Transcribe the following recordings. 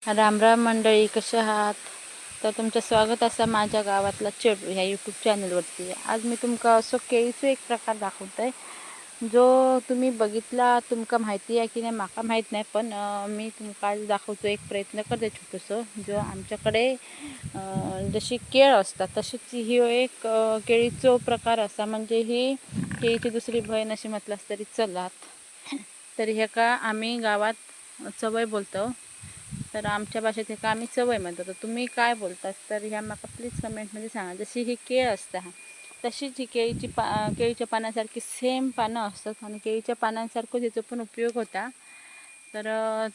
राम राम मंडळी, कसे आहात? तर तुमचं स्वागत असा माझ्या गावातला चेडू ह्या यूट्यूब चॅनलवरती. आज मी तुमका असं केळीचो एक प्रकार दाखवत आहे, जो तुम्ही बघितला. तुमका माहिती आहे की नाही माका माहीत नाही, पण मी तुमका आज दाखवतो. एक प्रयत्न करते छोटंसं. जो आमच्याकडे जशी केळ असतात तशीच ही एक केळीचो प्रकार असा, म्हणजे ही केळीची दुसरी बहीण अशी म्हटलास तरी चलात. तर हे का आम्ही गावात चवय बोलतो, तर आमच्या भाषेत हे का आम्ही चवय म्हणतो. तर तुम्ही काय बोलतात तर ह्या माका प्लीज कमेंटमध्ये सांगा. जशी ही केळ असता तशीच ही केळीच्या पानासारखी सेम पानं असतात आणि केळीच्या पानांसारखं त्याचा पण उपयोग होता. तर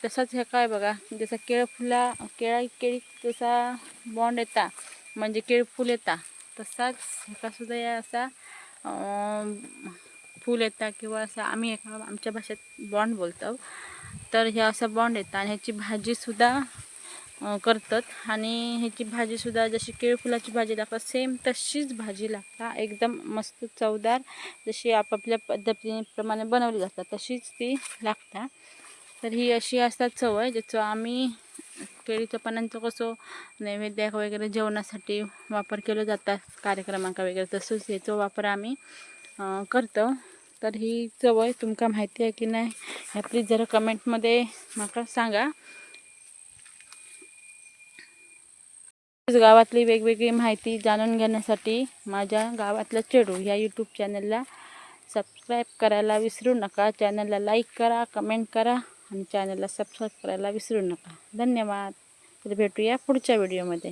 तसंच हे काय बघा, जसं केळी जसा बॉन्ड येता म्हणजे केळ फुल येता, तसाच ह्याकासुद्धा या असा फूल येता किंवा असं आम्ही एका आमच्या भाषेत बॉन्ड बोलतो. तर हे असं बॉन्ड येतं आणि ह्याची भाजीसुद्धा करतात. आणि ह्याची भाजीसुद्धा जशी केळफुलाची भाजी लागतात सेम तशीच भाजी लागता, एकदम मस्त चवदार. जशी आपापल्या पद्धतीप्रमाणे बनवली जातात तशीच ती लागता. तर ही अशी असतात चवय, ज्याचं आम्ही केळीच्या पानांचं कसं नैवेद्याक वगैरे जेवणासाठी वापर केला जातात कार्यक्रमांका वगैरे, तसंच याचा वापर आम्ही करतो. तर ही चवय तुमका माहिती आहे की नाही हे प्लीज जरा कमेंटमध्ये माका सांगा. गावातली वेगवेगळी माहिती जाणून घेण्यासाठी माझ्या गावातला चेडू ह्या यूट्यूब चॅनलला सबस्क्राईब करायला विसरू नका. चॅनलला लाईक करा, कमेंट करा आणि चॅनलला सबस्क्राईब करायला विसरू नका. धन्यवाद. तर भेटूया पुढच्या व्हिडिओमध्ये.